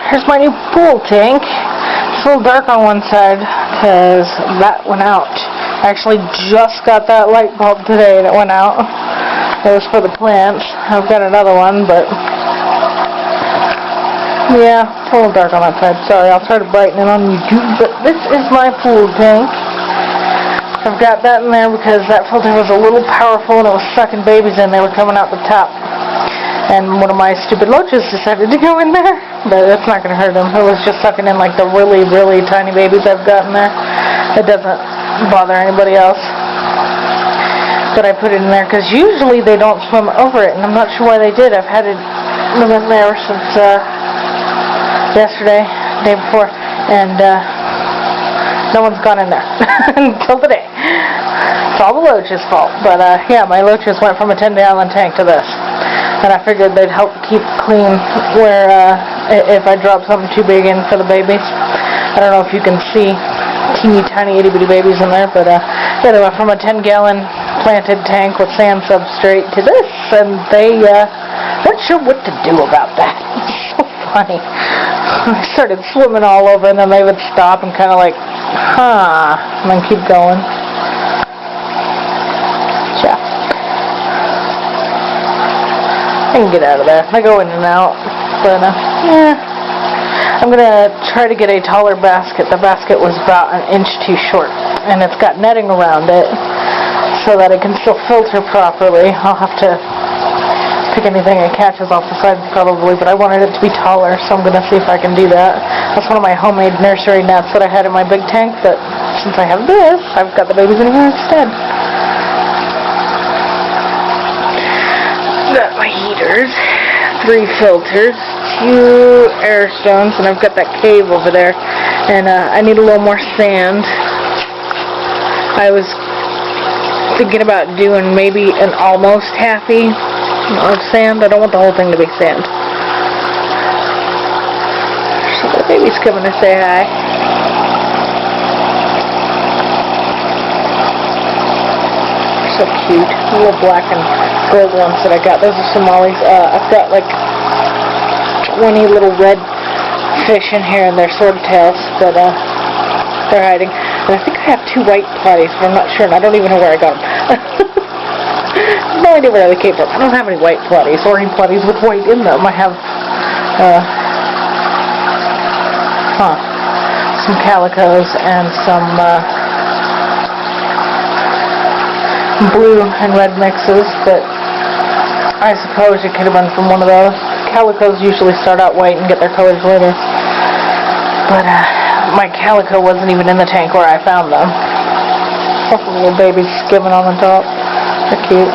here's my new pool tank. It's a little dark on one side because that went out. I actually just got that light bulb today that went out. It was for the plants. I've got another one, but yeah, it's a little dark on that side. Sorry, I'll try to brighten it on YouTube, but this is my pool tank. I've got that in there because that filter was a little powerful and it was sucking babies in. They were coming out the top. And one of my stupid loaches decided to go in there, but it's not going to hurt them. It was just sucking in like the really, really tiny babies I've got in there. It doesn't bother anybody else. But I put it in there because usually they don't swim over it, and I'm not sure why they did. I've had them in there since yesterday, day before, and no one's gone in there until today. It's all the loach's fault. But yeah, my loaches went from a 10-gallon tank to this. And I figured they'd help keep clean where if I drop something too big in for the babies. I don't know if you can see teeny tiny itty bitty babies in there, but yeah, they went from a 10-gallon planted tank with sand substrate to this, and they weren't sure what to do about that. It's so funny. I started swimming all over, and then they would stop and kind of like, and then keep going. I can get out of there. I go in and out, but yeah. I'm gonna try to get a taller basket. The basket was about 1 inch too short, and it's got netting around it so that it can still filter properly. I'll have to pick anything it catches off the sides probably, but I wanted it to be taller, so I'm gonna see if I can do that. That's one of my homemade nursery nets that I had in my big tank, but since I have this, I've got the babies in here instead. Got my heaters, 3 filters, 2 air stones, and I've got that cave over there, and I need a little more sand. I was thinking about doing maybe an almost halfie of sand. I don't want the whole thing to be sand. So the baby's coming to say hi. So cute. The little black and gold ones that I got. Those are Somalis. I've got like 20 little red fish in here, and they're swordtails, but they're hiding. And I think I have 2 white platies, but I'm not sure, and I don't even know where I got them. No idea where they came from. I don't have any white platies or any platies with white in them. I have some calicos and some blue and red mixes, but I suppose it could have been from one of those. Calicos usually start out white and get their colors later, but my calico wasn't even in the tank where I found them. The little babies skimming on the top. They're cute.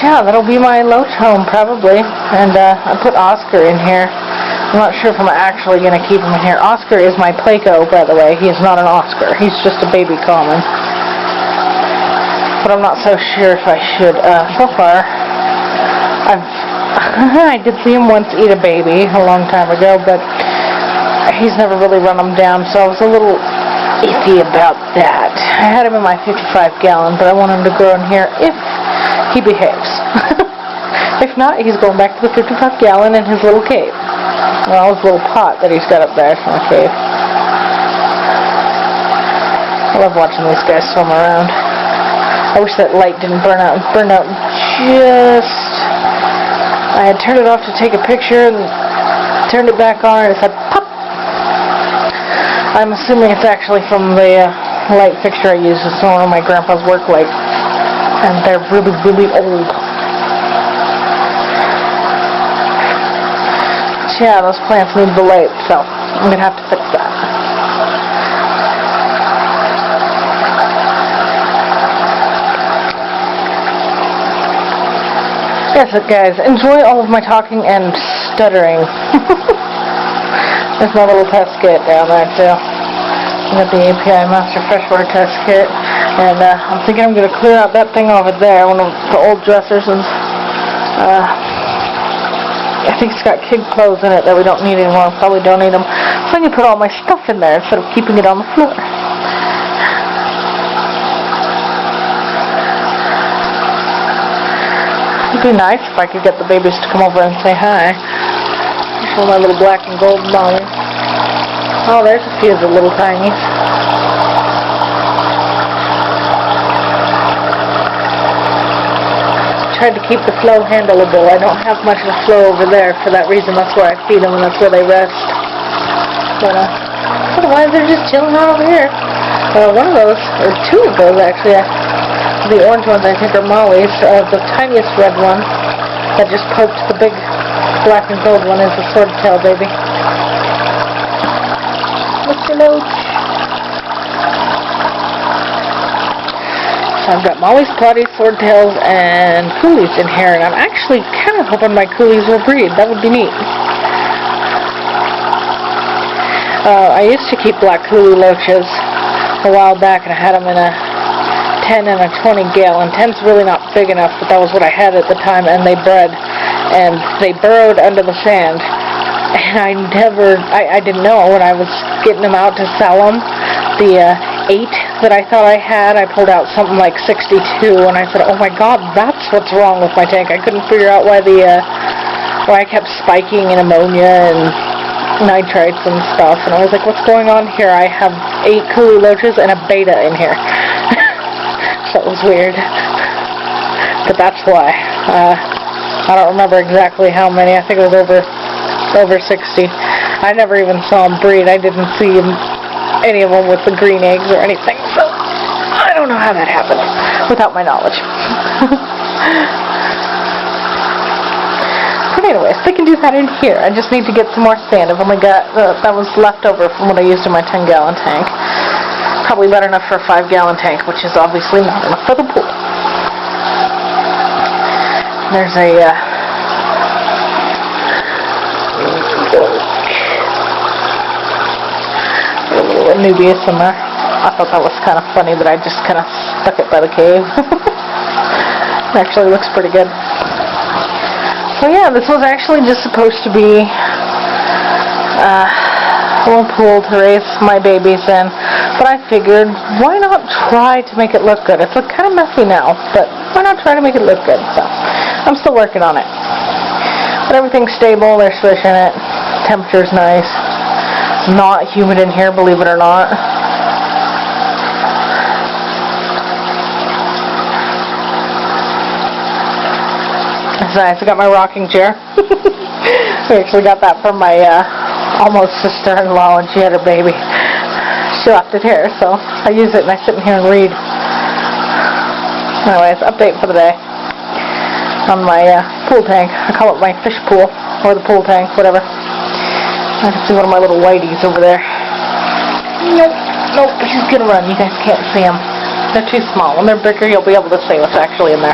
Yeah, that'll be my loach home probably, and I put Oscar in here. I'm not sure if I'm actually going to keep him in here. Oscar is my Placo, by the way. He is not an Oscar. He's just a baby common. But I'm not so sure if I should. So far, I did see him once eat a baby a long time ago, but he's never really run them down, so I was a little iffy about that. I had him in my 55-gallon, but I want him to grow in here if he behaves. If not, he's going back to the 55-gallon in his little cave. Well, his little pot that he's got up there from the cave. I love watching these guys swim around. I wish that light didn't burn out. It burned out just... I had turned it off to take a picture and turned it back on and it said pop! I'm assuming it's actually from the light fixture I use. It's one of my grandpa's work lights. And they're really, really old. Yeah, those plants need the light, so I'm going to have to fix that. Yes, guys, enjoy all of my talking and stuttering. There's my little test kit down there, too. I got the API Master Freshwater Test Kit, and I'm thinking I'm going to clear out that thing over there, one of the old dressers, and I think it's got kid clothes in it that we don't need anymore. I'll probably donate them. So I can put all my stuff in there instead of keeping it on the floor. It'd be nice if I could get the babies to come over and say hi. Show my little black and gold mollies. Oh, there's a few of the little tinies. Tried to keep the flow handleable. I don't have much of a flow over there. For that reason, that's where I feed them and that's where they rest. But otherwise, they're just chilling out over here. One of those, or two of those actually, the orange ones I think are mollies. The tiniest red one that just poked the big black and gold one is a swordtail baby. Mr. Loach. So I've got mollies, plotties, swordtails, and coolies in here, and I'm actually kind of hoping my coolies will breed. That would be neat. I used to keep black coolie loaches a while back, and I had them in a 10 and a 20 gallon. 10's really not big enough, but that was what I had at the time, and they bred, and they burrowed under the sand. And I didn't know when I was getting them out to sell them. The 8 that I thought I had, I pulled out something like 62, and I said, oh my god, that's what's wrong with my tank. I couldn't figure out why I kept spiking in ammonia and nitrites and stuff, and I was like, what's going on here? I have 8 coolie loaches and a beta in here. So it was weird. But that's why. I don't remember exactly how many. I think it was over 60. I never even saw them breed. I didn't see any of them with the green eggs or anything, so I don't know how that happened without my knowledge. But anyways, they can do that in here. I just need to get some more sand. I've only got that was left over from what I used in my 10-gallon tank. Probably about enough for a 5-gallon tank, which is obviously not enough for the pool. There's a little Anubias in there. I thought that was kind of funny that I just kind of stuck it by the cave. It actually looks pretty good. So yeah, this was actually just supposed to be a little pool to raise my babies in, but I figured, why not try to make it look good? It's kind of messy now, but why not try to make it look good? So I'm still working on it. But everything's stable, there's fish in it, temperature's nice. Not humid in here, believe it or not. It's nice. I got my rocking chair. I actually got that from my almost sister-in-law when she had her baby. She left it here, so I use it and I sit in here and read. Anyways, update for the day on my pool tank. I call it my fish pool, or the pool tank, whatever. I can see one of my little whiteys over there. Nope, she's gonna run. You guys can't see them. They're too small. When they're bigger, you'll be able to see what's actually in there.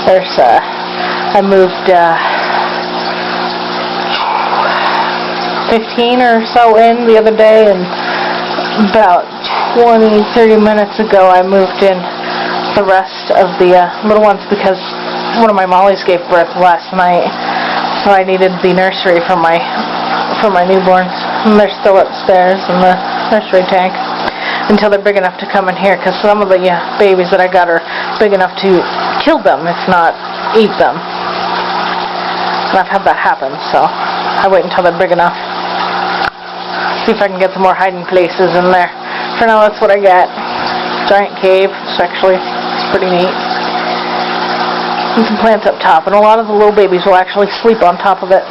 There's, I moved 15 or so in the other day, and about 20-30 minutes ago I moved in the rest of the little ones because one of my mollies gave birth last night, so I needed the nursery for my newborns, and they're still upstairs in the nursery tank until they're big enough to come in here, because some of the babies that I got are big enough to kill them, if not eat them. And I've had that happen, so I wait until they're big enough. See if I can get some more hiding places in there. For now, that's what I got. Giant cave. It's pretty neat. And some plants up top, and a lot of the little babies will actually sleep on top of it.